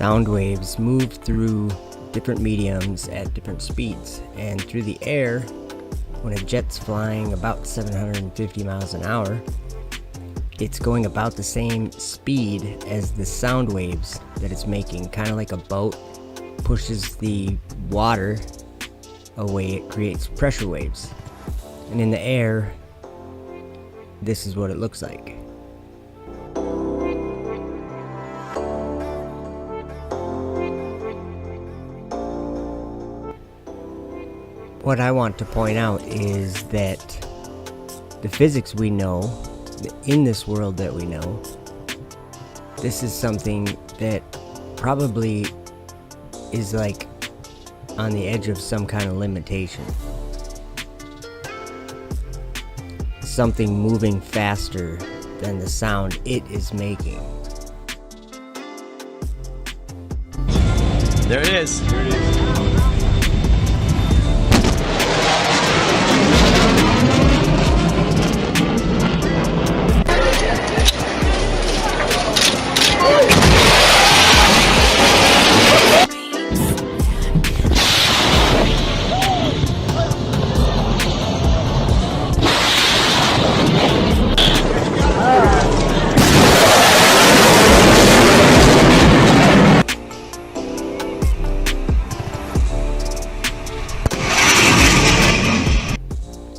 Sound waves move through different mediums at different speeds, and through the air, when a jet's flying about 750 miles an hour, it's going about the same speed as the sound waves that it's making. Kind of like a boat pushes the water away, it creates pressure waves. And in the air, this is what it looks like. What I want to point out is that the physics we know, in this world that we know, this is something that probably is like on the edge of some kind of limitation. Something moving faster than the sound it is making. There it is. There it is.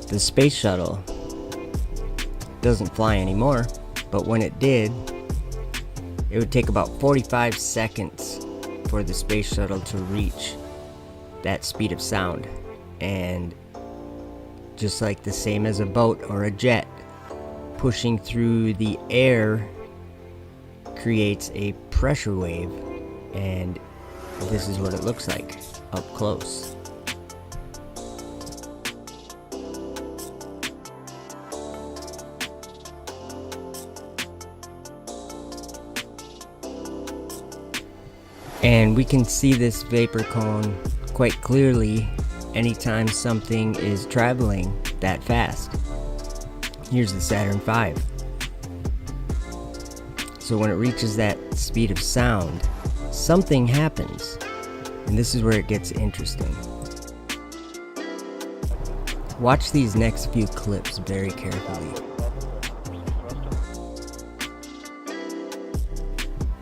The space shuttle doesn't fly anymore, but when it did, it would take about 45 seconds for the space shuttle to reach that speed of sound. And just like the same as a boat or a jet, pushing through the air creates a pressure wave, and this is what it looks like up close. And we can see this vapor cone quite clearly anytime something is traveling that fast. Here's the Saturn V. So when it reaches that speed of sound, something happens. And this is where it gets interesting. Watch these next few clips very carefully.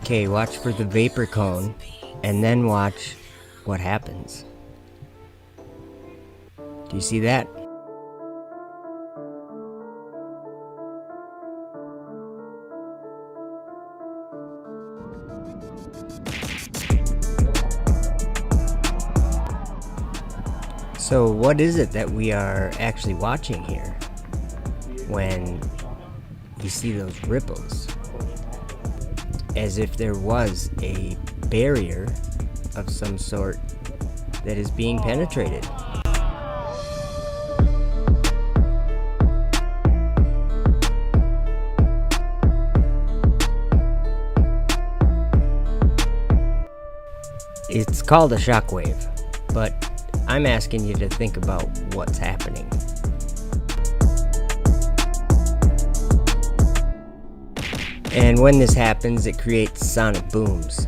Okay, watch for the vapor cone, and then watch what happens. Do you see that? So what is it that we are actually watching here when you see those ripples? As if there was a barrier of some sort that is being penetrated. It's called a shockwave, but I'm asking you to think about what's happening. And when this happens, it creates sonic booms.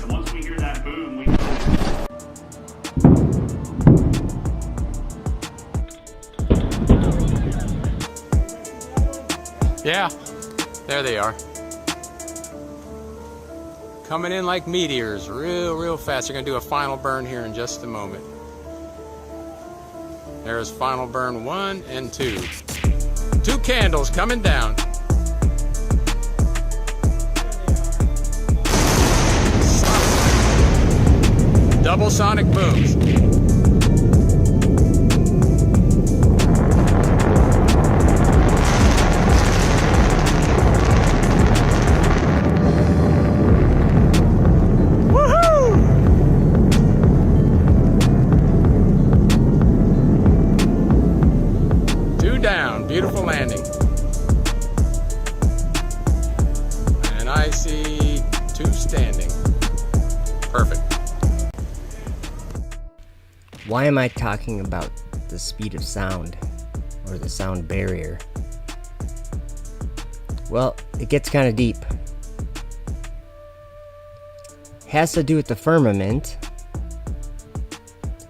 Once we hear that boom, Yeah, there they are. Coming in like meteors, real fast. They're gonna do a final burn here in just a moment. There's final burn 1 and 2. 2 candles coming down. Double sonic booms. Beautiful landing. And I see 2 standing. Perfect. Why am I talking about the speed of sound, or the sound barrier? Well, it gets kind of deep. Has to do with the firmament,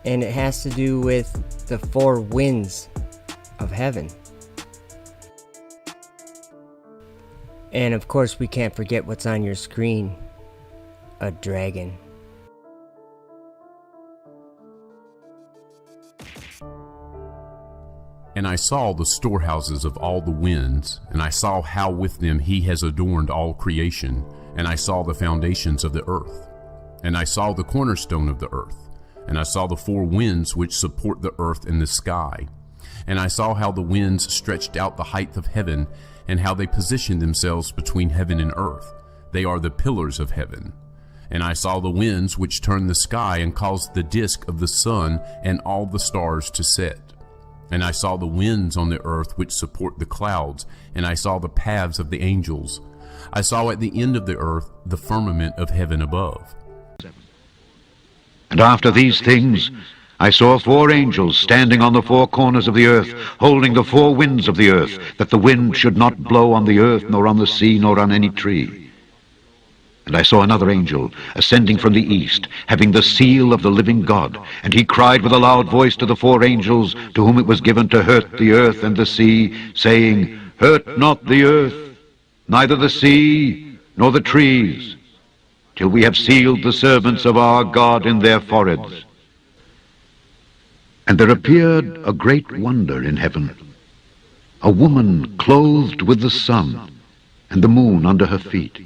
and it has to do with the four winds of heaven. And of course, we can't forget what's on your screen: a dragon. And I saw the storehouses of all the winds, and I saw how with them he has adorned all creation, and I saw the foundations of the earth. And I saw the cornerstone of the earth, and I saw the four winds which support the earth and the sky. And I saw how the winds stretched out the height of heaven, and how they positioned themselves between heaven and earth. They are the pillars of heaven. And I saw the winds which turned the sky and caused the disk of the sun and all the stars to set. And I saw the winds on the earth which support the clouds, and I saw the paths of the angels. I saw at the end of the earth the firmament of heaven above. And after these things I saw four angels standing on the four corners of the earth, holding the four winds of the earth, that the wind should not blow on the earth, nor on the sea, nor on any tree. And I saw another angel ascending from the east, having the seal of the living God. And he cried with a loud voice to the four angels, to whom it was given to hurt the earth and the sea, saying, Hurt not the earth, neither the sea, nor the trees, till we have sealed the servants of our God in their foreheads. And there appeared a great wonder in heaven, a woman clothed with the sun, and the moon under her feet,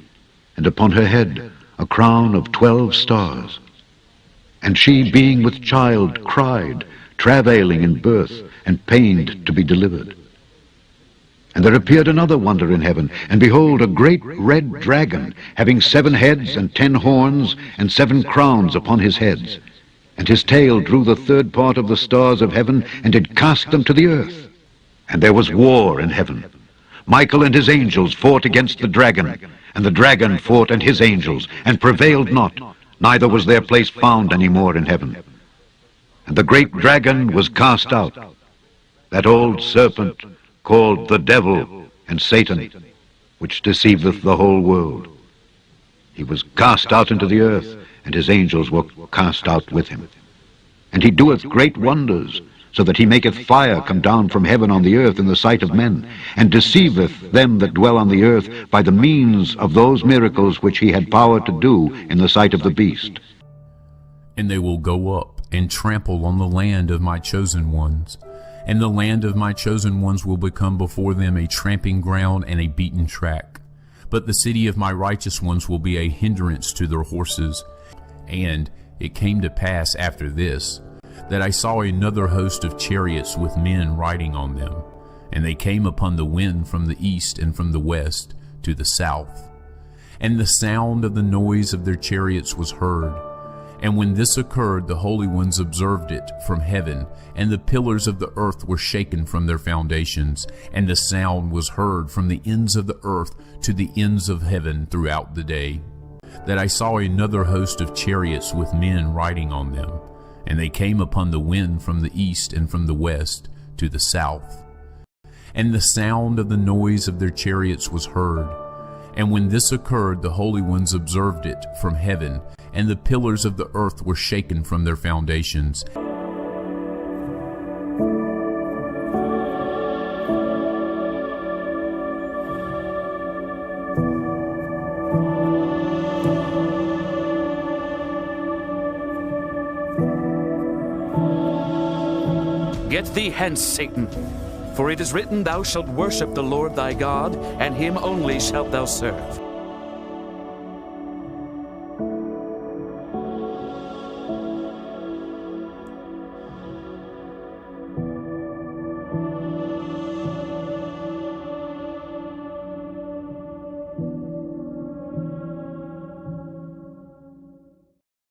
and upon her head a crown of 12 stars. And she, being with child, cried, travailing in birth, and pained to be delivered. And there appeared another wonder in heaven, and behold, a great red dragon, having 7 heads and 10 horns, and 7 crowns upon his heads. And his tail drew the third part of the stars of heaven, and did cast them to the earth. And there was war in heaven. Michael and his angels fought against the dragon, and the dragon fought and his angels, and prevailed not, neither was their place found any more in heaven. And the great dragon was cast out, that old serpent called the devil and Satan, which deceiveth the whole world. He was cast out into the earth, and his angels were cast out with him. And he doeth great wonders, so that he maketh fire come down from heaven on the earth in the sight of men, and deceiveth them that dwell on the earth by the means of those miracles which he had power to do in the sight of the beast. And they will go up and trample on the land of my chosen ones, and the land of my chosen ones will become before them a tramping ground and a beaten track. But the city of my righteous ones will be a hindrance to their horses. And it came to pass after this, that I saw another host of chariots with men riding on them, and they came upon the wind from the east and from the west to the south. And the sound of the noise of their chariots was heard. And when this occurred, the holy ones observed it from heaven, and the pillars of the earth were shaken from their foundations, and the sound was heard from the ends of the earth to the ends of heaven throughout the day. That I saw another host of chariots with men riding on them, and they came upon the wind from the east and from the west to the south. And the sound of the noise of their chariots was heard. And when this occurred, the holy ones observed it from heaven, and the pillars of the earth were shaken from their foundations. Get thee hence, Satan, for it is written, Thou shalt worship the Lord thy God, and him only shalt thou serve.